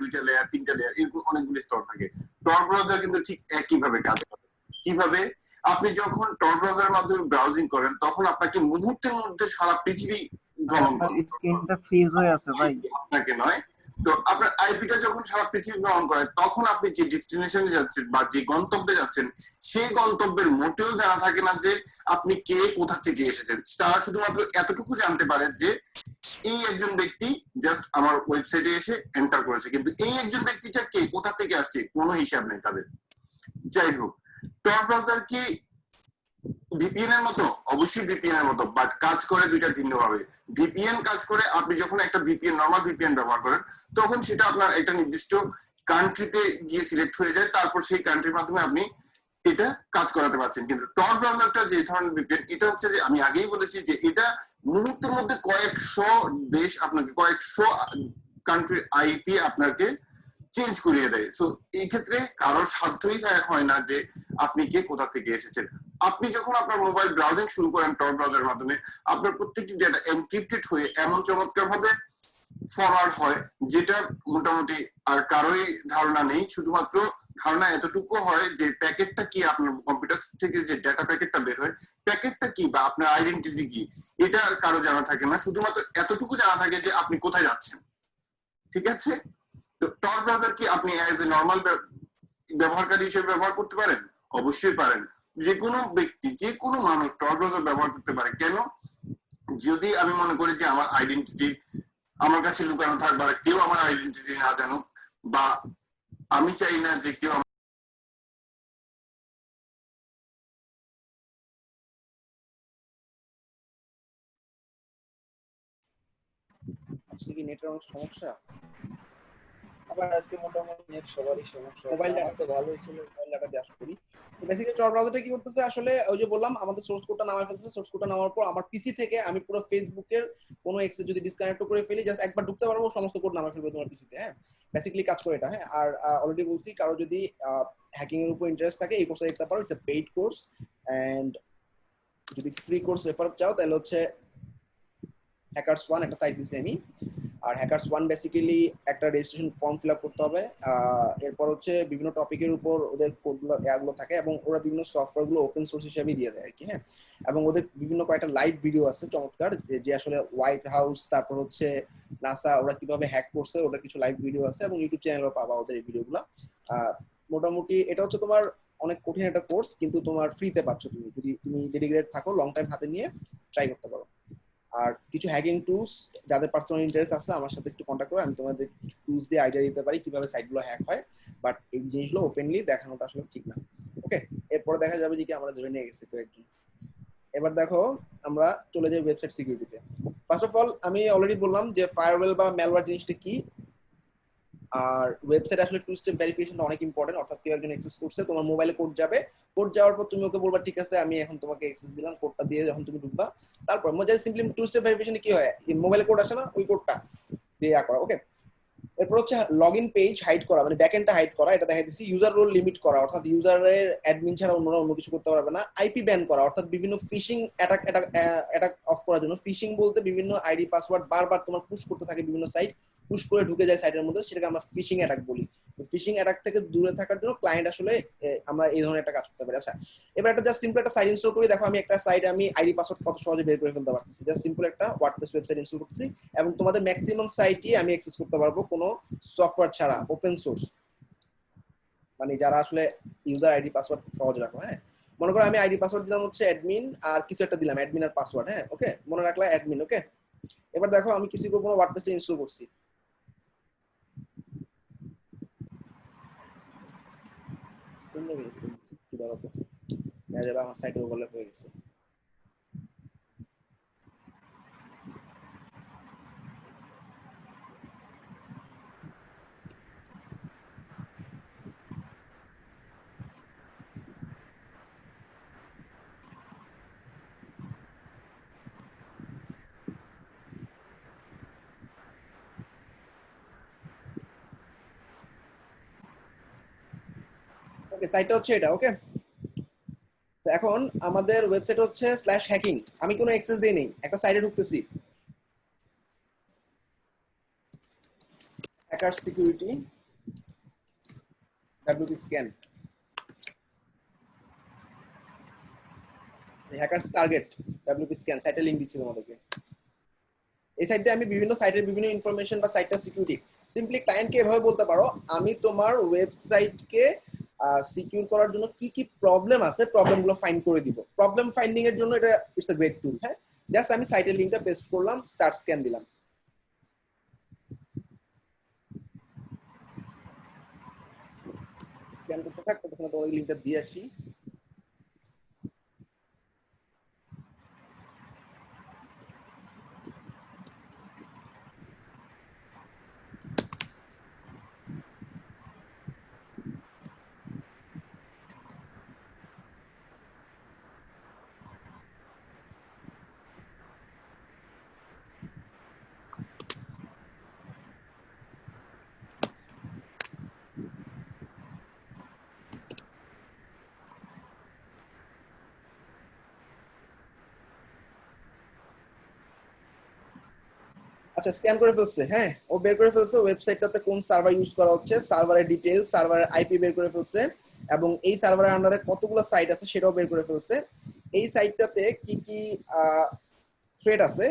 দুইটা লেয়ার, তিনটা লেয়ার, এরকম অনেকগুলি স্তর থাকে। টর ব্রাউজার কিন্তু ঠিক একই ভাবে কাজ করে। কিভাবে? আপনি যখন টর ব্রাউজারের মাধ্যমে ব্রাউজিং করেন তখন আপনাকে মুহূর্তের মধ্যে সারা পৃথিবী ভ্রমণ করে, স্ক্রিনটা ফ্রিজ হয়ে আছে ভাই। আপনাকে নয়। তো আপনার আইপিটা যখন সারা পৃথিবী ভ্রমণ করে তখন আপনি যে ডেস্টিনেশনে যাচ্ছেন বা যে গন্তব্যে যাচ্ছেন সেই গন্তব্যের মোটেও জানা থাকে না যে আপনি কে, কোথা থেকে এসেছেন। তারা শুধুমাত্র এতটুকু জানতে পারে যে এই একজন ব্যক্তি জাস্ট আমার ওয়েবসাইটে এসে এন্টার করেছে, কিন্তু এই একজন ব্যক্তিটা কে, কোথা থেকে আসছে, কোনো হিসাব নেই তাদের। যাই হোক, টর ব্রাউজার কি ভিপিএন এর মতো? অবশ্যই ভিপিএন এর মতো, বাট কাজ করে দুইটা ভিন্ন ভাবে। ভিপিএন কাজ করে, আপনি যখন একটা ভিপিএন, নরমাল ভিপিএন ব্যবহার করেন তখন সেটা আপনার একটা নির্দিষ্ট কান্ট্রিতে গিয়ে সিলেক্ট হয়ে যায়, তারপর সেই কান্ট্রির মাধ্যমে আপনি এটা কাজ করাতে পারছেন। কিন্তু টর ব্রাউজারটা যে ধরনের ভিপিএন, এটা হচ্ছে যে আমি আগেই বলেছি যে এটা মুহূর্তের মধ্যে কয়েকশো দেশ আপনাকে, কয়েকশো কান্ট্রির আইপি আপনাকে চেঞ্জ করিয়ে দেয়। সো এই ক্ষেত্রে কারোর সাধ্যই হয় না যে আপনি কে, কোথা থেকে এসেছেন। আপনি যখন আপনার মোবাইল ব্রাউজিং শুরু করেন টর ব্রাউজারের মাধ্যমে, আপনার প্রত্যেকটি ডেটা এনক্রিপ্টেড হয়ে এমন চমৎকার ভাবে ফরওয়ার্ড হয় যেটা মোটামুটি আর কারোই ধারণা নেই। শুধুমাত্র ধারণা এতটুকু হয় যে প্যাকেটটা কি, আপনার কম্পিউটার থেকে যে ডেটা প্যাকেটটা বের হয়, প্যাকেটটা কি বা আপনার আইডেন্টিটি কি, এটা কারো জানা থাকে না। শুধুমাত্র এতটুকু জানা থাকে যে আপনি কোথায় যাচ্ছেন। ঠিক আছে? তো টর ব্রাউজার কি আপনি অ্যাজ এ নর্মাল ব্যবহারকারী হিসেবে ব্যবহার করতে পারেন? অবশ্যই পারেন। যে কোনো ব্যক্তি, যে কোনো মানুষ টর ব্রাউজার ব্যবহার করতে পারে। কেন? যদি আমি মনে করি যে আমার আইডেন্টিটি আমার কাছে লুকানো থাক, বা কেউ আমার আইডেন্টিটি না জানুক, বা আমি চাই না যে কেউ আজকে কি নেটওয়ার্ক সমস্যা? আবার আজকে মোটামুটি নেট সবারই সমস্যা, মোবাইল আমার তো ভালোই ছিল। মোবাইল ডাটা দিয়ে আশা করি। তো বেসিক্যালি টর ব্রাউজারটা কি করতেছে আসলে, ওই যে বললাম আমাদের সোর্স কোডটা নামায় ফেলতেছে। সোর্স কোডটা নামার পর আমার পিসি থেকে আমি পুরো ফেসবুকের কোনো এক্সেস যদি ডিসকানেক্ট করে ফেলি, জাস্ট একবার ঢুকতে পারবো, সমস্ত কোড নামায় ফেলবে তোমার পিসিতে। হ্যাঁ, বেসিক্যালি কাজ করে এটা। হ্যাঁ, আর অলরেডি বলছি, কারো যদি হ্যাকিং এর উপর ইন্টারেস্ট থাকে এই কোর্সটা দেখতে পারো। It's a paid course, and যদি ফ্রি কোর্স রেফার চাও তাহলে হচ্ছে হ্যাকার্স ওয়ান একটা সাইট দিছি আমি। আর হ্যাকার্স ওয়ান বেসিক্যালি একটা রেজিস্ট্রেশন ফর্ম ফিল আপ করতে হবে। এরপর হচ্ছে বিভিন্ন টপিকের উপর ওদের কোডগুলো এগুলো থাকে, এবং ওরা বিভিন্ন সফটওয়্যারগুলো ওপেন সোর্স হিসেবে দিয়ে দেয় আর কি। হ্যাঁ, এবং ওদের বিভিন্ন কয়েকটা লাইভ ভিডিও আছে চমৎকার, যে আসলে হোয়াইট হাউস, তারপর হচ্ছে নাসা ওরা কিভাবে হ্যাক করছে, ওটা কিছু লাইভ ভিডিও আছে, এবং ইউটিউব চ্যানেলও পাবা ওদের এই ভিডিওগুলো। মোটামুটি এটা হচ্ছে তোমার অনেক কঠিন একটা কোর্স, কিন্তু তোমার ফ্রিতে পাচ্ছ তুমি, যদি তুমি ডেডিকেটেড থাকো, লং টাইম হাতে নিয়ে ট্রাই করতে পারো। আর কিছু হ্যাকিং টুলস, যাদের পার্সোনাল ইন্টারেস্ট আছে আমার সাথে একটু কন্ট্যাক্ট করে, আমি তোমাদের কিছু টুলস দিয়ে আইডিয়া দিতে পারি কিভাবে সাইটগুলো হ্যাক হয়। বাট এই জিনিসগুলো ওপেনলি দেখানোটা আসলে ঠিক না। ওকে, এরপরে দেখা যাবে যে কি আমরা ধরে নিয়ে গেছি তো একটু। এবার দেখো আমরা চলে যাই ওয়েবসাইট সিকিউরিটিতে। ফার্স্ট অফ অল আমি অলরেডি বললাম যে ফায়ারওয়েল বা ম্যালওয়্যার জিনিসটা কি। আর ওয়েবসাইট আসলে টু স্টেপ ভেরিফিকেশনটা অনেক ইম্পর্টেন্ট। অর্থাৎ কেউ একজন অ্যাক্সেস করছে, তোমার মোবাইলে কোড যাবে, কোড যাওয়ার পর তুমি ওকে বলবা ঠিক আছে আমি এখন তোমাকে অ্যাক্সেস দিলাম, কোডটা দিয়ে যখন তুমি ঢুকবা, তারপর মজা সিম্পলি টু স্টেপ ভেরিফিকেশনে কি হয়, মোবাইলে কোড আসে না, ওই কোডটা দিয়ে করা। ওকে, এরপর হচ্ছে লগইন পেজ হাইড করা, মানে ব্যাকএন্ডটা হাইড করা। এটা দেখা দিচ্ছি ইউজার রোল লিমিট করা, অর্থাৎ ইউজারের অ্যাডমিন ছাড়া অন্যরা অন্য কিছু করতে পারবে না। আইপি ব্যান করা, অর্থাৎ বিভিন্ন ফিশিং অ্যাটাক অফ করার জন্য। ফিশিং বলতে বিভিন্ন আইডি পাসওয়ার্ড বারবার তোমার পুশ করতে থাকে, বিভিন্ন সাইট পুশ করে ঢুকে যায় সাইটের মধ্যে, সেটাকে আমরা ফিশিং অ্যাটাক বলি। ফিশিং অ্যাটাক থেকে দূরে থাকার জন্য ক্লায়েন্ট আসলে আমরা এই ধরনের একটা কাজ করতে পারি। আচ্ছা, এবার একটা জাস্ট সিম্পল একটা সাইট ইনস্টল করি। দেখো আমি একটা সাইটে আমি আইডি পাসওয়ার্ড কত সহজে বের করে ফেলতে পারতেছি। জাস্ট সিম্পল একটা ওয়ার্ডপ্রেস ওয়েবসাইট ইনস্টল করতেছি, এবং তোমাদের ম্যাক্সিমাম সাইটই আমি অ্যাক্সেস করতে পারবো কোনো সফটওয়্যার ছাড়া, ওপেন সোর্স, মানে যারা আসলে ইউজার আইডি পাসওয়ার্ড সহজ রাখো। হ্যাঁ, মনে করো আমি আইডি পাসওয়ার্ড দিলাম হচ্ছে অ্যাডমিন, আর কিছু একটা দিলাম অ্যাডমিন আর পাসওয়ার্ড। হ্যাঁ, ওকে, মনে রাখলা অ্যাডমিন। ওকে, এবার দেখো আমি কিছু কোনো ওয়ার্ডপ্রেসে ইনস্টল করছি। আমার সাইটে ওভারল্যাপ হয়ে গেছে। ওকে, সাইটটা হচ্ছে এটা। ওকে, তো এখন আমাদের ওয়েবসাইট হচ্ছে /hacking। আমি কোনো অ্যাক্সেস দেই নেই, একটা সাইটে ঢুকতেছি। Hacker security WP scan, hackers target WP scan সাইটে লিংক দিচ্ছি তোমাদেরকে। এই সাইটে আমি বিভিন্ন সাইটের বিভিন্ন ইনফরমেশন বা সাইটটা সিকিউরিটি সিম্পলি ক্লায়েন্টকে এভাবে বলতে পারো, আমি তোমার ওয়েবসাইটকে সিকিউর করার জন্য কি কি প্রবলেম আছে প্রবলেমগুলো ফাইন্ড করে দিব। প্রবলেম ফাইন্ডিং এর জন্য এটা ইটস আ গ্রেট টুল। হ্যাঁ, জাস্ট আমি সাইটের লিংকটা পেস্ট করলাম, স্টার্ট স্ক্যান দিলাম। স্ক্যান করতে থাক, ততক্ষণ তোমার লিংকটা দিয়ে আসি। আচ্ছা, স্ক্যান করে ফেলছে। হ্যাঁ, ও বের করে ফেলছে ওয়েবসাইটটাতে কোন সার্ভার ইউজ করা হচ্ছে, সার্ভারের ডিটেইলস, সার্ভারের আইপি বের করে ফেলছে, এবং এই সার্ভারের আন্ডারে কতগুলো সাইট আছে সেটাও বের করে ফেলছে। এই সাইটটাতে কি কি থ্রেড আছে,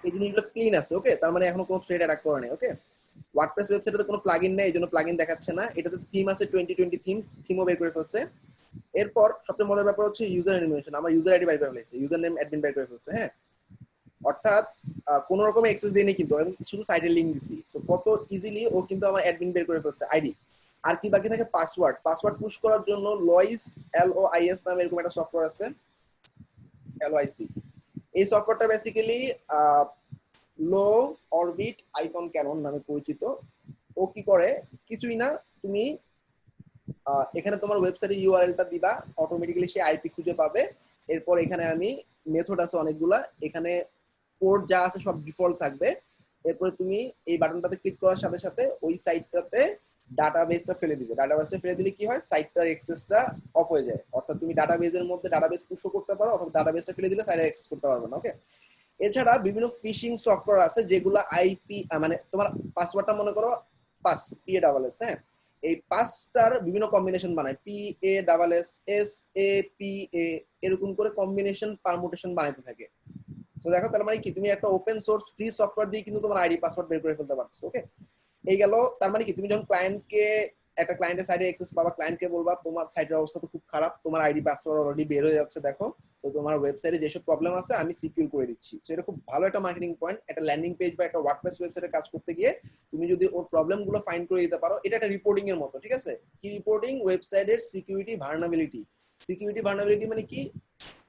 এই জিনিসগুলো ক্লিন আছে। ওকে, তার মানে এখনো কোনো থ্রেড অ্যাটাক করে নাই। ওকে, ওয়ার্ডপ্রেস ওয়েবসাইটে কোনো প্লাগইন নেই, এইজন্য প্লাগইন দেখাচ্ছে না। এটাতে থিম আছে 2020 থিম, থিমও বের করে ফেলছে। এরপর সবচেয়ে মজার ব্যাপার হচ্ছে ইউজার অ্যানিমেশন। আমার ইউজার আইডি বের করে ফেলছে, ইউজার নেম অ্যাডমিন বের করে ফেলছে। হ্যাঁ, অর্থাৎ কোনো রকম অ্যাক্সেস দেয়নি কিন্তু, আমি শুধু সাইটের লিংক দিছি। সো কত ইজিলি ও কিন্তু আমার অ্যাডমিন বের করে ফেলছে, আইডি। আর কি বাকি থাকে? পাসওয়ার্ড। পাসওয়ার্ড পুশ করার জন্য লয়েস, LOIS নামে এরকম একটা সফটওয়্যার আছে, LOIC। এই সফটওয়্যারটা বেসিক্যালি লো অরবিট আইকন ক্যানন নামে পরিচিত। ও কি করে? কিছুই না, তুমি এখানে তোমার ওয়েবসাইটের ইউআরএলটা দিবা, অটোমেটিক্যালি সে আইপি খুঁজে পাবে। এরপর এখানে আমি মেথড আছে অনেকগুলা, এখানে পোর্ট যা আছে সব ডিফল্ট থাকবে। এরপরে তুমি এই বাটনটাতে ক্লিক করার সাথে সাথে ওই সাইটটাতে ডাটাবেসটা ফেলে দিবে। ডাটাবেসটা ফেলে দিলে কি হয়? সাইটটার অ্যাক্সেসটা অফ হয়ে যায়। অর্থাৎ তুমি ডাটাবেসের মধ্যে ডাটাবেস পুশও করতে পারো, অথবা ডাটাবেসটা ফেলে দিলে সাইটে অ্যাক্সেস করতে পারবে না। ওকে, এছাড়া বিভিন্ন ফিশিং সফটওয়্যার আছে যেগুলো আইপি, মানে তোমার পাসওয়ার্ডটা মনে করো পাস, PASS। হ্যাঁ, এই পাসটার বিভিন্ন কম্বিনেশন বানায়, PASS, SAPA, এরকম করে কম্বিনেশন পারমুটেশন বানাইতে থাকে। তো দেখো, তার মানে কি তুমি একটা ওপেন সোর্স ফ্রি সফটওয়্যার দিয়ে কিন্তু তোমার আইডি পাসওয়ার্ড বের করে ফেলতে পারছো। ওকে, এই গেল। তার মানে কি তুমি যখন ক্লায়েন্টকে, একটা ক্লায়েন্টের সাইটে অ্যাক্সেস পাবা, ক্লায়েন্টকে বলবা তোমার সাইটের অবস্থা তো খুব খারাপ, তোমার আইডি পাসওয়ার্ড অলরেডি বের হয়ে যাচ্ছে, দেখো তো তোমার ওয়েবসাইটে যেসব প্রবলেম আছে আমি সিকিউর করে দিচ্ছি। তো এটা খুব ভালো একটা মার্কেটিং পয়েন্ট। একটা ল্যান্ডিং পেজ বা একটা ওয়ার্ডপ্রেস ওয়েবসাইটে কাজ করতে গিয়ে তুমি যদি ওর প্রবলেমগুলো ফাইন্ড করে দিতে পারো, এটা একটা রিপোর্টিং এর মতো। ঠিক আছে, কি রিপোর্টিং? ওয়েবসাইটের সিকিউরিটি ভালনারেবিলিটি। সিকিউরিটি ভালনারেবিলিটি মানে কি?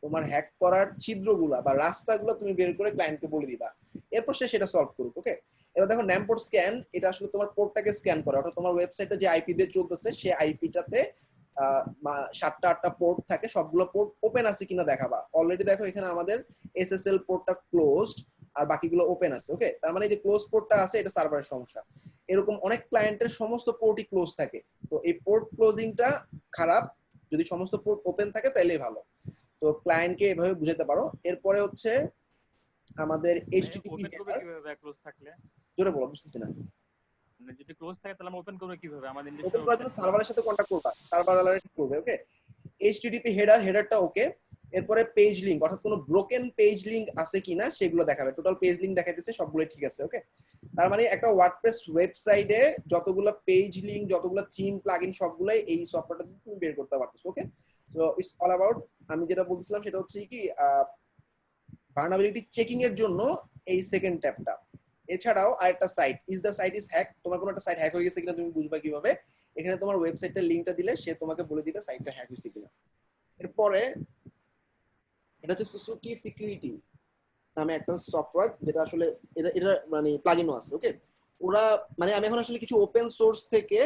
তোমার হ্যাক করার ছিদ্রগুলা বা রাস্তাগুলো তুমি বের করে ক্লায়েন্টকে বলে দিবা, এরপর সে সেটা সলভ করুক। ওকে, এবার দেখো ন্যাম পোর্ট স্ক্যান, এটা আসলে তোমার পোর্টটাকে স্ক্যান করে। অর্থাৎ তোমার ওয়েবসাইটটা যে আইপি দিয়ে চলতেছে সেই আইপিটাতে 7টা-8টা পোর্ট থাকে, সবগুলো পোর্ট ওপেন আছে কিনা দেখাবা। অলরেডি দেখো এখানে আমাদের SSL পোর্টটা ক্লোজড আর বাকিগুলো ওপেন আছে। ওকে, তার মানে এই যে ক্লোজ পোর্টটা আছে এটা সার্ভারের সমস্যা। এরকম অনেক ক্লায়েন্টের সমস্ত পোর্টই ক্লোজ থাকে, তো এই পোর্ট ক্লোজিংটা খারাপ। যদি সমস্ত পোর্ট ওপেন থাকে তাহলেই ভালো। তো ক্লায়েন্টকে এভাবে বুঝাতে পারো। এরপরে হচ্ছে আমাদের HTTP ওপেন করবে হেডার। কিভাবে ক্লোজ থাকলে? জোরে বলো, বুঝতেছি না। মানে যদি ক্লোজ থাকে তাহলে আমরা ওপেন করবে কিভাবে? আমাদের নিজস্ব ওপেন করার জন্য সার্ভারের সাথে কন্ট্যাক্ট করবা, সার্ভার অ্যালার্ট করবে। ওকে, HTTP হেডার, হেডারটা ওকে। এরপরে পেজ লিংক, অর্থাৎ কোনো ব্রোকেন পেজ লিংক আছে কিনা সেগুলো দেখাবে। টোটাল পেজ লিংক দেখাইতেছে, সবগুলো ঠিক আছে। ওকে, তার মানে একটা ওয়ার্ডপ্রেস ওয়েবসাইটে যতগুলো পেজ লিংক, যতগুলো থিম প্লাগইন, সবগুলাই এই সফটওয়্যারটা দিয়ে তুমি বের করতে পারতেছো। ওকে, তো ইটস অল অ্যাবাউট, আমি যেটা বলছিলাম সেটা হচ্ছে কি ভালনারেবিলিটি চেকিং এর জন্য এই সেকেন্ড ট্যাবটা। এছাড়াও আরেকটা site, is the site is hack. তোমার কোনো একটা সাইট হ্যাক হয়ে গেছে কিনা তুমি বুঝবা কিভাবে? এখানে তোমার ওয়েবসাইটের লিংকটা দিলে সে তোমাকে বলে দিবে সাইটটা হ্যাক হয়েছে কিনা। এরপরে এটা হচ্ছে সুসুকি সিকিউরিটি নামে একটা সফটওয়্যার, যেটা আসলে এটা মানে প্লাগইনও আছে। ওকে, ওরা মানে আমি এখন আসলে কিছু ওপেন সোর্স থেকে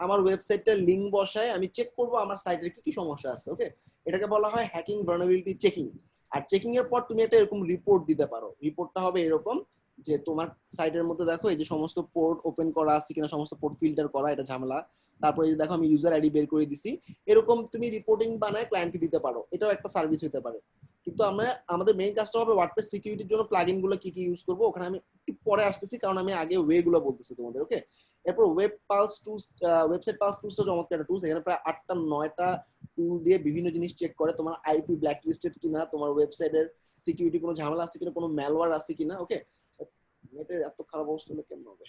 আমার ওয়েবসাইটটার লিংক বসায় আমি চেক করব আমার সাইটের কি কি সমস্যা আছে। ওকে, এটাকে বলা হয় হ্যাকিং ভালনারেবিলিটি চেকিং। আর চেকিং এর পর তুমি একটা এরকম রিপোর্ট দিতে পারো। রিপোর্টটা হবে এরকম যে তোমার সাইটের মধ্যে দেখো এই যে সমস্ত পোর্ট ওপেন করা আছে কিনা, সমস্ত পোর্ট ফিল্টার করা, এটা ঝামেলা। তারপরে এই যে দেখো আমি ইউজার আইডি বের করে দিছি, এরকম তুমি রিপোর্টিং বানায় ক্লায়েন্টকে দিতে পারো। এটাও একটা সার্ভিস হতে পারে। কিন্তু আমরা আমাদের মেইন কাজটা হবে ওয়ার্ডপ্রেস সিকিউরিটির জন্য প্লাগইন গুলো কি কি ইউজ করব, ওখানে আমি একটু পরে আসতেছি, কারণ আমি আগে ওয়ে গুলো বলতেছি তোমাদের। ওকে, এরপর web pulse tools, website pulse টুলসটা চমৎকার একটা টুলস। এখানে প্রায় 8টা 9টা টুল দিয়ে বিভিন্ন জিনিস চেক করে, তোমার আইপি ব্ল্যাক লিস্টেড কিনা, তোমার ওয়েবসাইটের সিকিউরিটি কোনো ঝামেলা আছে কিনা, কোনো ম্যালওয়্যার আছে কিনা। ওকে, নেটের এত খারাপ অবস্থা হলে কেমন হবে?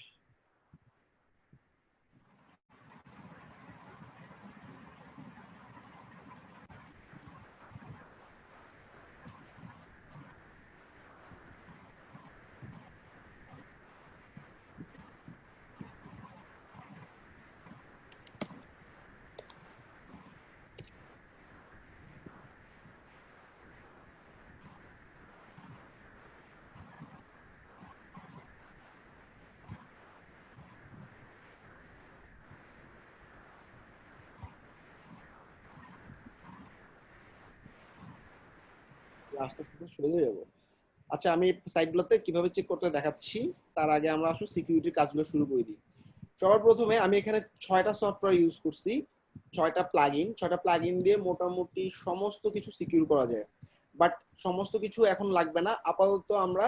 আস্তে আস্তে শুরু হয়ে যাবো। আচ্ছা, আমি সাইটগুলোতে কিভাবে চেক করতে দেখাচ্ছি, তার আগে আমরা আসলে সিকিউরিটির কাজগুলো শুরু করে দিই। সবার প্রথমে আমি এখানে 6টা সফটওয়্যার ইউজ করছি, 6টা প্লাগইন দিয়ে মোটামুটি সমস্ত কিছু সিকিউর করা যায়। বাট সমস্ত কিছু এখন লাগবে না, আপাতত আমরা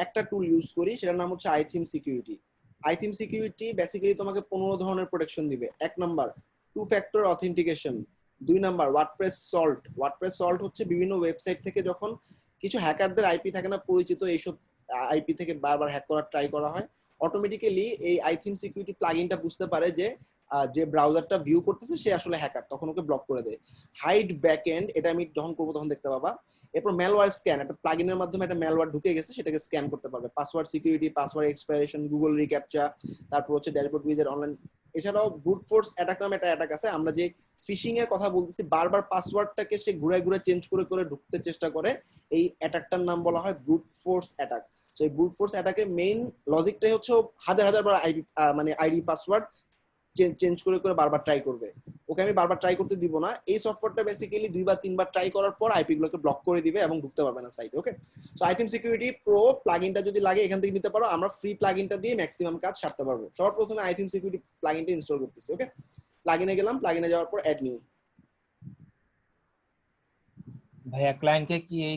একটা টুল ইউজ করি, সেটার নাম হচ্ছে আইথিম সিকিউরিটি। আইথিম সিকিউরিটি বেসিক্যালি তোমাকে 15 ধরনের প্রোটেকশন দিবে। 1 number 2 factor authentication, 2 number WordPress salt হচ্ছে বিভিন্ন ওয়েবসাইট থেকে যখন কিছু হ্যাকারদের আইপি থাকে না পরিচিত, এইসব আইপি থেকে বারবার হ্যাক করার ট্রাই করা হয়, অটোমেটিক্যালি এই আইথিম সিকিউরিটি প্লাগইনটা বুঝতে পারে যে যে ব্রাউজারটা ভিউ করতেছে সে আসলে হ্যাকার, তখন ওকে ব্লক করে দেয়। হাইড ব্যাকএন্ড, এটা আমি যখন করবো তখন দেখতে পাবা। এরপর ম্যালওয়্যার স্ক্যান, একটা প্লাগইনের মাধ্যমে একটা ম্যালওয়্যার ঢুকে গেছে সেটাকে স্ক্যান করতে পারবে। Password security, password expiration, Google recaptcha, তারপর হচ্ছে ড্যাশবোর্ড উইজার অনলাইন। এছাড়াও ব্রুট ফোর্স অ্যাটাক নামে একটা অ্যাটাক আছে, আমরা যে ফিশিং এর কথা বলতেছি, বারবার পাসওয়ার্ডটাকে সে ঘুরে ঘুরে চেঞ্জ করে করে ঢুকতে চেষ্টা করে, এই অ্যাটাকটার নাম বলা হয় ব্রুট ফোর্স অ্যাটাক। তো এই ব্রুট ফোর্স অ্যাটাকের মেইন লজিকটাই হচ্ছে হাজার হাজার বার আইডি মানে আইডি পাসওয়ার্ড চেঞ্জ করে করে বারবার ট্রাই করবে। ওকে আমি বারবার ট্রাই করতে দিব না, এই সফটওয়্যারটা বেসিক্যালি 2 বা 3 বার ট্রাই করার পর আইপি গুলোকে ব্লক করে দিবে এবং ঢুকতে পারবে না সাইটে। ওকে, সো আইথিম সিকিউরিটি প্রো প্লাগইনটা যদি লাগে এখান থেকে নিতে পারো, আমরা ফ্রি প্লাগইনটা দিয়ে ম্যাক্সিমাম কাজ সারতে পারবো। সবার প্রথমে আইথিম সিকিউরিটি প্লাগইনটা ইনস্টল করতেছি। ওকে, প্লাগইনে গেলাম, প্লাগইনে যাওয়ার পর অ্যাড নিউ। ভাইয়া ক্লায়েন্টকে কি এই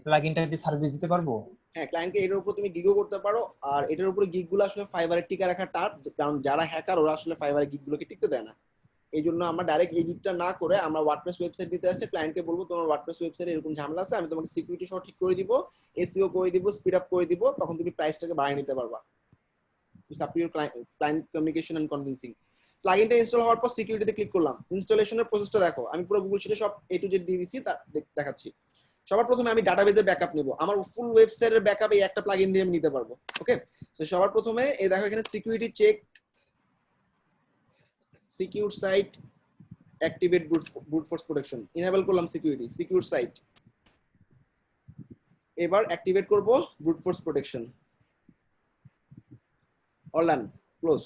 প্লাগইনটা দিয়ে সার্ভিস দিতে পারবো? হ্যাঁ, ক্লায়েন্টকে এটার উপর তুমি গিগও করতে পারো, আর এটার উপরে গিগগুলো আসলে ফাইবারে টিকা রাখা টাফ, কারণ যারা হ্যাকার ওরা আসলে ফাইবারে গিগগুলোকে টিকতে দেয় না। এই জন্য আমরা ডাইরেক্ট এই গিগটা না করে আমরা ওয়ার্ডপ্রেস ওয়েবসাইট দিতে আসছে, ক্লায়েন্টকে বলবো তোমার ওয়ার্ডপ্রেস ওয়েবসাইটে এরকম ঝামেলা আছে, আমি তোমাকে সিকিউরিটি সহ ঠিক করে দিব, এসইও করে দিব, স্পিড আপ করে দিব, তখন তুমি প্রাইসটাকে বাড়িয়ে নিতে পারবা। Client communication and convincing. প্লাগইনটা ইনস্টল হওয়ার পর সিকিউরিটিতে ক্লিক করলাম। ইনস্টলেশনের প্রসেসটা দেখো, আমি পুরো গুগল শিটে সব এ টু জেড দিয়ে দিছি, তা দেখাচ্ছি। সবার প্রথমে আমি ডাটাবেজের ব্যাকআপ নিব, আমার ফুল ওয়েবসাইটের ব্যাকআপ এই একটা প্লাগইন দিয়ে আমি নিতে পারবো। ওকে, তো সবার প্রথমে এই দেখো এখানে security check, secure site, activate brute force protection, enable করলাম সিকিউর সাইট। এবার অ্যাক্টিভেট করব brute force protection, all done, close.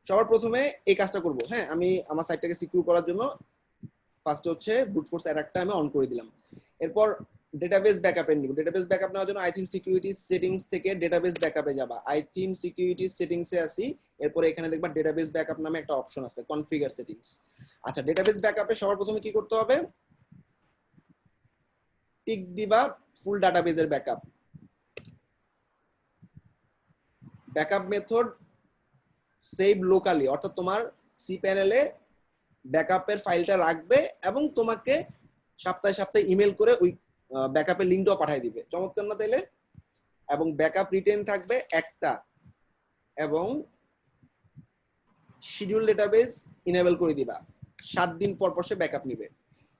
সবার প্রথমে এই কাজটা করব। হ্যাঁ, আমি আমার সাইটটাকে সিকিউর করার জন্য ফার্স্টে হচ্ছে ব্রুট ফোর্স অ্যাটাকটা আমি অন করে দিলাম। এরপর ডেটাবেস ব্যাকআপে নিব। ডেটাবেস ব্যাকআপ নেওয়ার জন্য আইথিম সিকিউরিটি সেটিংস থেকে ডেটাবেস ব্যাকআপে যাবা। আইথিম সিকিউরিটি সেটিংসে আসি, এরপরে এখানে দেখবা ডেটাবেস ব্যাকআপ নামে একটা অপশন আছে, কনফিগার সেটিংস। আচ্ছা, ডেটাবেস ব্যাকআপে সবার প্রথমে কি করতে হবে, টিক দিবা ফুল ডাটাবেসের backup. Backup method save locally, অর্থাৎ তোমার সি প্যানেলে ব্যাকআপের ফাইলটা রাখবে এবং তোমাকে সপ্তাহে সপ্তাহে ইমেল করে ওই ব্যাকআপের লিংকটাও পাঠিয়ে দিবে। চমৎকার না তাইলে? এবং ব্যাকআপ রিটেন থাকবে একটা, এবং শিডিউল ডেটাবেস ইনেবল করে দিবা। 7 দিন পর পর সে ব্যাকআপ নিবে,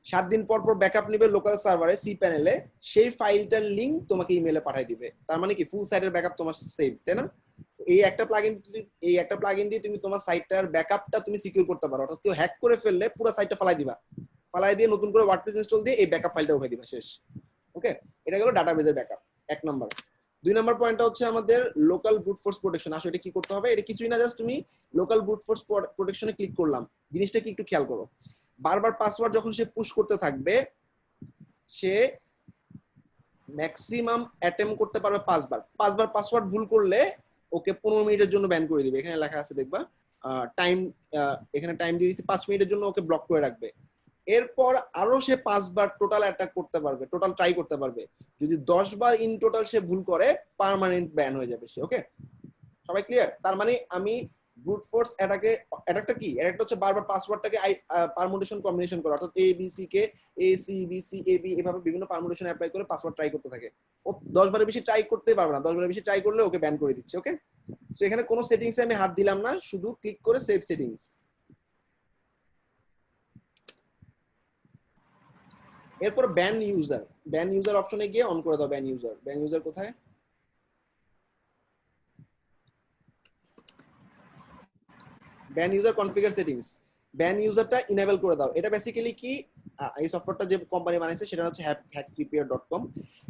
7 দিন পর পর ব্যাকআপ নিবে লোকাল সার্ভারে সি প্যানেলে, সেই ফাইলটার লিংক তোমাকে ইমেলে পাঠিয়ে দিবে। তার মানে কি ফুল সাইটের ব্যাকআপ তোমার সেভ, তাই না? এই একটা প্লাগইন দিয়ে তুমি তোমার সাইটটার ব্যাকআপটা তুমি সিকিউর করতে পারো। অর্থাৎ কেউ হ্যাক করে ফেললে পুরো সাইটটা ফালাই দিবা, ফালাই দিয়ে নতুন করে ওয়ার্ডপ্রেস ইনস্টল দিয়ে এই ব্যাকআপ ফাইলটা উঠাই দিবা, শেষ। ওকে, এটা গেল ডাটাবেসের ব্যাকআপ, 1 নাম্বার। 2 নাম্বার পয়েন্টটা হচ্ছে আমাদের লোকাল ব্রুট ফোর্স প্রোটেকশন। আসলে এটা কি করতে হবে, এটা কিছুই না, জাস্ট তুমি লোকাল ব্রুট ফোর্স প্রোটেকশনে ক্লিক করলাম। জিনিসটা কি একটু খেয়াল করো, বারবার পাসওয়ার্ড যখন সে পুশ করতে থাকবে, সে ম্যাক্সিমাম অ্যাটেম্প করতে পারবে 5 বার। 5 বার পাসওয়ার্ড ভুল করলে ওকে 15 মিনিটের জন্য ব্যান করে দিবে। এখানে লেখা আছে দেখবা টাইম, এখানে টাইম দিয়ে দিয়েছি 5 মিনিটের জন্য ওকে ব্লক করে রাখবে। এরপর আরো সে 5 বার টোটাল অ্যাটাক করতে পারবে, টোটাল ট্রাই করতে পারবে। যদি 10 বার ইন টোটাল সে ভুল করে পার্মানেন্ট ব্যান হয়ে যাবে সে। ওকে, সবাই ক্লিয়ার? তার মানে আমি ব্রুট ফোর্স অ্যাটাকটা কি? অ্যাটাকটা হচ্ছে বারবার পাসওয়ার্ডটাকে পারমুটেশন কম্বিনেশন করা, অর্থাৎ এ বি সি কে A C B C A B এভাবে বিভিন্ন পারমুটেশন অ্যাপ্লাই করে পাসওয়ার্ড ট্রাই করতে থাকে। ও 10 বারের বেশি ট্রাই করতে পারবে না, 10 বারের বেশি ট্রাই করলে ওকে ব্যান করে দিচ্ছে। ওকে, তো এখানে কোনো সেটিংসে আমি হাত দিলাম না, শুধু ক্লিক করে সেভ সেটিংস। এরপর ব্যান ইউজার অপশনে গিয়ে অন করে দাও। ব্যান ইউজার কোথায়? Ban user configure settings. Ban ইউজারটা ইনেবল করে দাও। এটা বেসিক্যালি কি, এই সফটওয়্যারটা যে কোম্পানি বানাইছে সেটা হচ্ছে hackrepair.com।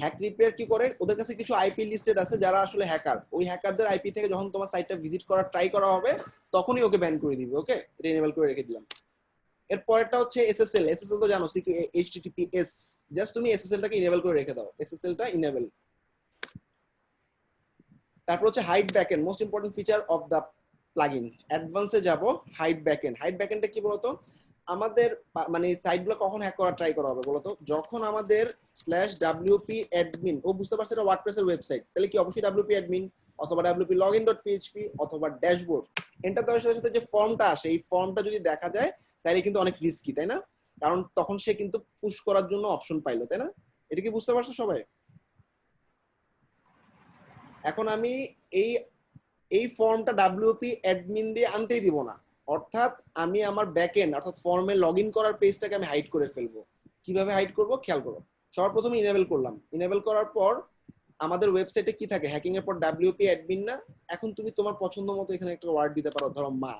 হ্যাকরিপেয়ার কি করে, ওদের কাছে কিছু আইপি লিস্টেড আছে যারা আসলে হ্যাকার, ওই হ্যাকারদের আইপি থেকে যখন তোমার সাইটটা ভিজিট করার ট্রাই করা হবে তখনই ওকে ব্যান করে দিবে। ওকে, এটা ইনেবল করে রেখে দিলাম। এর পরেরটা হচ্ছে এসএসএল তো জানো, এইচটিটিপিএস। জাস্ট তুমি এসএসএলটাকে ইনেবল করে রেখে দাও, এসএসএলটা ইনেবল। তারপর হচ্ছে hide backend, most important feature of the plugin. অ্যাডভান্সে যাব, হাইড ব্যাকএন্ডটা কি বলতো? আমাদের মানে সাইটগুলো কখন হ্যাক করা ট্রাই করা হবে বলতো? যখন আমাদের /wp admin, ও বুঝতে পারছে এটা ওয়ার্ডপ্রেসের ওয়েবসাইট, তাহলে কি অবশ্যই wp admin অথবা wp login.php অথবা ড্যাশবোর্ড এন্টার দেওয়ার সাথে সাথে যে ফর্মটা আসে, এই ফর্মটা যদি দেখা যায় তাহলে কিন্তু অনেক রিস্কি, তাই না? কারণ তখন সে কিন্তু পুশ করার জন্য অপশন পাইলো, তাই না? এটা কি বুঝতে পারছো সবাই? এখন আমি এই এই ফর্মটা wp অ্যাডমিন দিয়ে আনতেই দিব না, অর্থাৎ আমি আমার ব্যাকএন্ড অর্থাৎ ফর্মে লগইন করার পেজটাকে আমি হাইড করে ফেলবো। কিভাবে হাইড করব খেয়াল করো। সবার প্রথমে ইনেবল করলাম, ইনেবল করার পর আমাদের ওয়েবসাইটে কি থাকে, হ্যাকিং এর পর wp অ্যাডমিন না? এখন তুমি তোমার পছন্দ মতো এখানে একটা ওয়ার্ড দিতে পারো, ধরো মা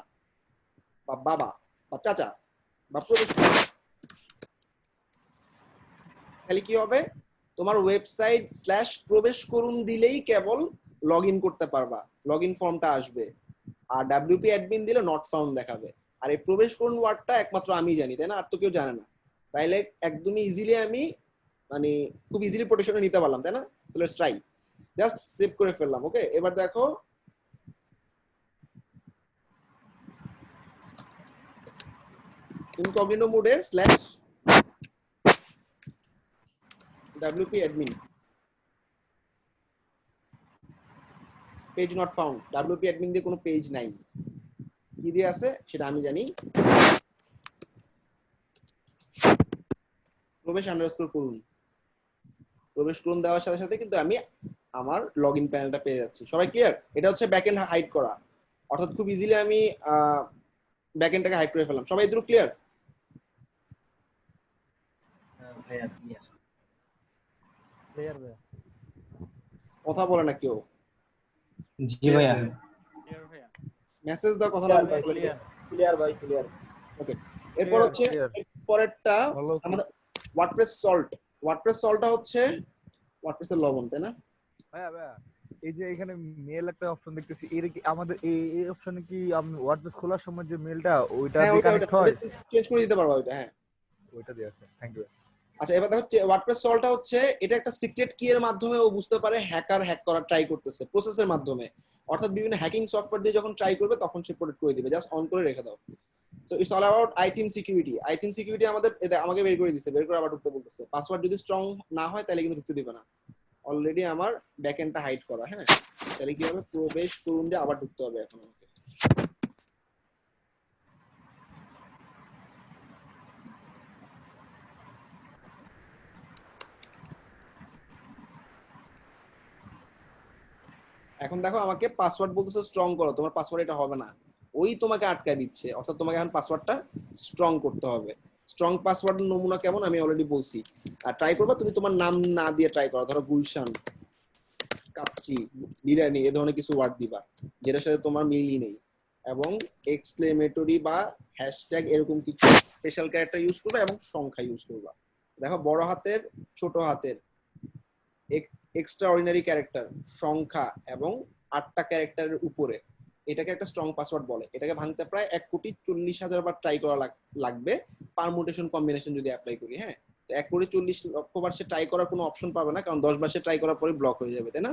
বা বাবা বা চাচা বা প্রবেশ। তাহলে কি হবে, তোমার ওয়েবসাইট /প্রবেশ করুন দিলেই কেবল লগ ইন করতে পারবা, লগ ইন ফর্মটা আসবে। আর wp অ্যাডমিন দিলে নট ফাউন্ড দেখাবে। আর এই প্রবেশ করুন ওয়ার্ডটা একমাত্র আমি জানি, তাই না? আর তো কেউ জানে না। তাইলে একদমই ইজিলি আমি মানে খুব ইজিলি প্রোটেকশনে নিতে পারলাম, তাই না? তাহলে ট্রাই, জাস্ট সেভ করে ফেললাম। ওকে, এবার দেখো ইনকগনিটো মোডে /wp admin page not found, wp admin দিয়ে কোনো পেজ নাই, কি দিয়ে আছে সেটা আমি জানি। প্রবেশ আন্ডারস্কোর করুন, প্রবেশ করুন দেওয়ার সাথে সাথে কিন্তু আমি আমার লগ ইন প্যানেলটা পেয়ে যাচ্ছি। সবাই ক্লিয়ার? এটা হচ্ছে ব্যাকএন্ড হাইড করা, অর্থাৎ খুব ইজিলি আমি ব্যাকএন্ডটাকে হাইড করে ফেললাম। সবাই এগুলো ক্লিয়ার? ভাইয়া ক্লিয়ার ভাইয়া। কথা বলে না কেউ, জি ভাইয়া। ক্লিয়ার ভাইয়া? মেসেজ দাও, কথা না বলে। ক্লিয়ার ভাই, ক্লিয়ার। ওকে, এরপর হচ্ছে পরেরটা আমাদের ওয়ার্ডপ্রেসটা হচ্ছে ওয়ার্ডপ্রেসের লবণ, তাই না? ভাইয়া ভাইয়া, এই যে এখানে মেল একটা অপশন দেখতেছি, এর কি আমাদের এই অপশনে কি আমি ওয়ার্ডপ্রেস খোলার সময় যে মেলটা ওইটা হ্যাঁ, দিয়ে ওইটা কানেক্ট হয়? চেঞ্জ করে দিতে পারবা ওইটা, হ্যাঁ। ওইটা দিয়ে আছে, থ্যাংক ইউ। আচ্ছা, এবার দেখো ওয়ার্ডপ্রেস সলভটা হচ্ছে এটা একটা সিক্রেট কি এর মাধ্যমে ও বুঝতে পারে হ্যাকার হ্যাক করার ট্রাই করতেছে প্রসেসের মাধ্যমে, অর্থাৎ বিভিন্ন হ্যাকিং সফটওয়্যার দিয়ে যখন ট্রাই করবে তখন সে প্রোটেক্ট করে দিবে। জাস্ট অন করে রেখে দাও। So it's all about iThemes security আমাদের আমাকে বের করে দিছে, বের করে আবার ঢুকতে বলতেছে। পাসওয়ার্ড যদি স্ট্রং না হয় তাহলে কিন্তু ঢুকতে দিবে না। অলরেডি আমার ব্যাকএন্ডটা হাইড করা, হ্যাঁ। তাহলে কি হবে, প্রবেশ করুন দিয়ে আবার ঢুকতে হবে এখন আমাকে। এখন দেখো আমাকে পাসওয়ার্ড বলতেছে স্ট্রং করো, তোমার পাসওয়ার্ড এটা হবে না, ওই তোমাকে আটকায় দিচ্ছে। অর্থাৎ তোমাকে এখন পাসওয়ার্ডটা স্ট্রং করতে হবে। স্ট্রং পাসওয়ার্ড নমুনা কেমন আমি অলরেডি বলছি। আর ট্রাই করবা তুমি তোমার নাম না দিয়ে ট্রাই করো, ধরো গুলশান, কাচ্চি, বিরিয়ানি, এ ধরনের কিছু ওয়ার্ড দিবা যেটার সাথে তোমার মিলই নেই, এবং এক্সক্লেমেটরি বা হ্যাশট্যাগ এরকম কিছু স্পেশাল ক্যারেক্টার ইউজ করবা এবং সংখ্যা ইউজ করবা। দেখো বড় হাতের, ছোট হাতের, এক্সট্রা অর্ডিনারি ক্যারেক্টার, সংখ্যা এবং 8টা ক্যারেক্টারের উপরে, এটাকে একটা স্ট্রং পাসওয়ার্ড বলে। এটাকে ভাঙতে প্রায় 1,40,000 বার ট্রাই করা লাগবে, পারমুটেশন কম্বিনেশন যদি অ্যাপ্লাই করি। হ্যাঁ, তো 1,40,00,000 বার সে ট্রাই করার কোনো অপশন পাবে না, কারণ 10 বার সে ট্রাই করার পরে ব্লক হয়ে যাবে, তাই না?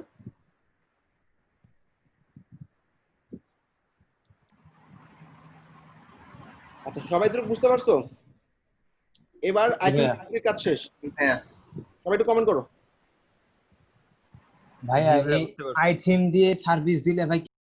আচ্ছা, সবাই তো বুঝতে পারছো? এবার আই ভাইয়া। থিংক কাজ শেষ হ্যাঁ সবাই একটু কমেন্ট করো ভাইয়া জি ভাইয়া, এই বুঝতে পারছি। আই থিম দিয়ে সার্ভিস দিলে ভাই